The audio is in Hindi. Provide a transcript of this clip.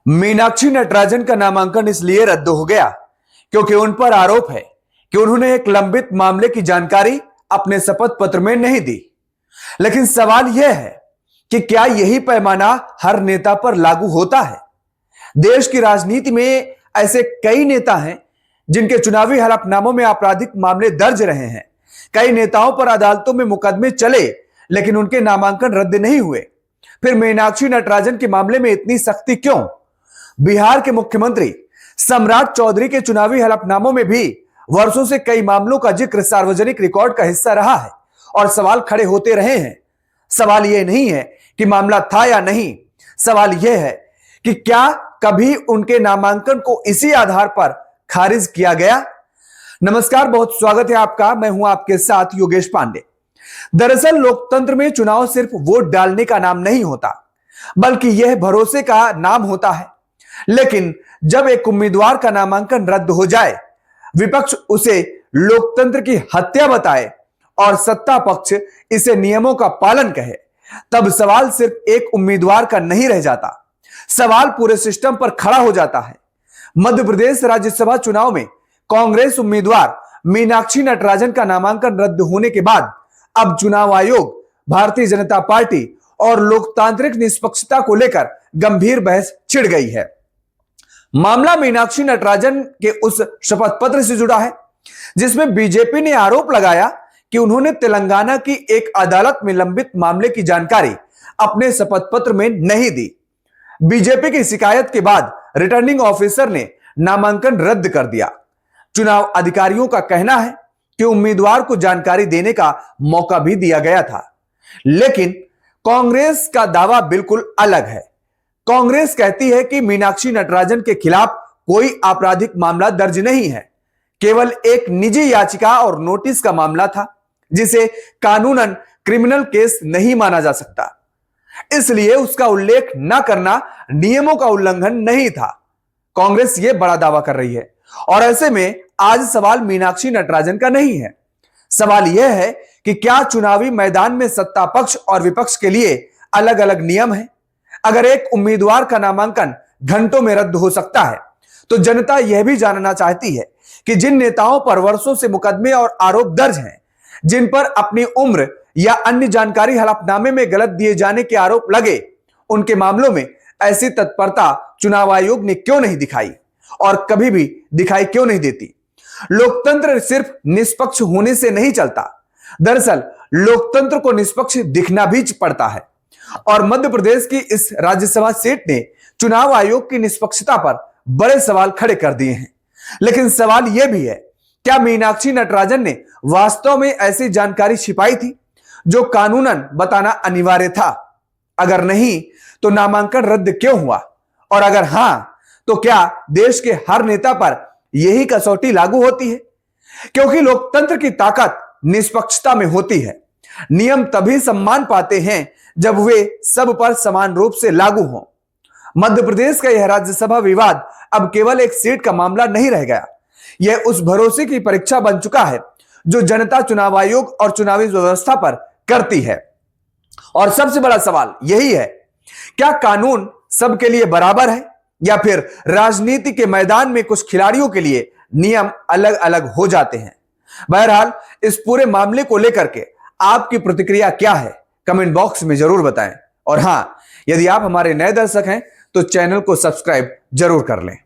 मीनाक्षी नटराजन का नामांकन इसलिए रद्द हो गया क्योंकि उन पर आरोप है कि उन्होंने एक लंबित मामले की जानकारी अपने शपथ पत्र में नहीं दी। लेकिन सवाल यह है कि क्या यही पैमाना हर नेता पर लागू होता है? देश की राजनीति में ऐसे कई नेता हैं जिनके चुनावी हलफनामों में आपराधिक मामले दर्ज रहे हैं। कई नेताओं पर अदालतों में मुकदमे चले लेकिन उनके नामांकन रद्द नहीं हुए। फिर मीनाक्षी नटराजन के मामले में इतनी सख्ती क्यों? बिहार के मुख्यमंत्री सम्राट चौधरी के चुनावी हलफनामों में भी वर्षों से कई मामलों का जिक्र सार्वजनिक रिकॉर्ड का हिस्सा रहा है और सवाल खड़े होते रहे हैं। सवाल यह नहीं है कि मामला था या नहीं, सवाल यह है कि क्या कभी उनके नामांकन को इसी आधार पर खारिज किया गया? नमस्कार, बहुत स्वागत है आपका। मैं हूं आपके साथ योगेश पांडे। दरअसल लोकतंत्र में चुनाव सिर्फ वोट डालने का नाम नहीं होता, बल्कि यह भरोसे का नाम होता है। लेकिन जब एक उम्मीदवार का नामांकन रद्द हो जाए, विपक्ष उसे लोकतंत्र की हत्या बताए और सत्ता पक्ष इसे नियमों का पालन कहे, तब सवाल सिर्फ एक उम्मीदवार का नहीं रह जाता, सवाल पूरे सिस्टम पर खड़ा हो जाता है। मध्य प्रदेश राज्यसभा चुनाव में कांग्रेस उम्मीदवार मीनाक्षी नटराजन का नामांकन रद्द होने के बाद अब चुनाव आयोग, भारतीय जनता पार्टी और लोकतांत्रिक निष्पक्षता को लेकर गंभीर बहस छिड़ गई है। मामला मीनाक्षी नटराजन के उस शपथ पत्र से जुड़ा है जिसमें बीजेपी ने आरोप लगाया कि उन्होंने तेलंगाना की एक अदालत में लंबित मामले की जानकारी अपने शपथ पत्र में नहीं दी। बीजेपी की शिकायत के बाद रिटर्निंग ऑफिसर ने नामांकन रद्द कर दिया। चुनाव अधिकारियों का कहना है कि उम्मीदवार को जानकारी देने का मौका भी दिया गया था, लेकिन कांग्रेस का दावा बिल्कुल अलग है। कांग्रेस कहती है कि मीनाक्षी नटराजन के खिलाफ कोई आपराधिक मामला दर्ज नहीं है, केवल एक निजी याचिका और नोटिस का मामला था जिसे कानूनन क्रिमिनल केस नहीं माना जा सकता, इसलिए उसका उल्लेख न करना नियमों का उल्लंघन नहीं था। कांग्रेस यह बड़ा दावा कर रही है और ऐसे में आज सवाल मीनाक्षी नटराजन का नहीं है। सवाल यह है कि क्या चुनावी मैदान में सत्ता पक्ष और विपक्ष के लिए अलग अलग नियम है? अगर एक उम्मीदवार का नामांकन घंटों में रद्द हो सकता है, तो जनता यह भी जानना चाहती है कि जिन नेताओं पर वर्षों से मुकदमे और आरोप दर्ज हैं, जिन पर अपनी उम्र या अन्य जानकारी हलफनामे में गलत दिए जाने के आरोप लगे, उनके मामलों में ऐसी तत्परता चुनाव आयोग ने क्यों नहीं दिखाई और कभी भी दिखाई क्यों नहीं देती? लोकतंत्र सिर्फ निष्पक्ष होने से नहीं चलता, दरअसल लोकतंत्र को निष्पक्ष दिखना भी पड़ता है। और मध्य प्रदेश की इस राज्यसभा सीट ने चुनाव आयोग की निष्पक्षता पर बड़े सवाल खड़े कर दिए हैं। लेकिन सवाल यह भी है, क्या मीनाक्षी नटराजन ने वास्तव में ऐसी जानकारी छिपाई थी जो कानूनन बताना अनिवार्य था? अगर नहीं, तो नामांकन रद्द क्यों हुआ? और अगर हां, तो क्या देश के हर नेता पर यही कसौटी लागू होती है? क्योंकि लोकतंत्र की ताकत निष्पक्षता में होती है। नियम तभी सम्मान पाते हैं जब वे सब पर समान रूप से लागू हों। मध्य प्रदेश का यह राज्यसभा विवाद अब केवल एक सीट का मामला नहीं रह गया, यह उस भरोसे की परीक्षा बन चुका है जो जनता चुनाव आयोग और चुनावी व्यवस्था पर करती है। और सबसे बड़ा सवाल यही है, क्या कानून सबके लिए बराबर है या फिर राजनीति के मैदान में कुछ खिलाड़ियों के लिए नियम अलग अलग हो जाते हैं? बहरहाल इस पूरे मामले को लेकर के आपकी प्रतिक्रिया क्या है, कमेंट बॉक्स में जरूर बताएं। और हां, यदि आप हमारे नए दर्शक हैं तो चैनल को सब्सक्राइब जरूर कर लें।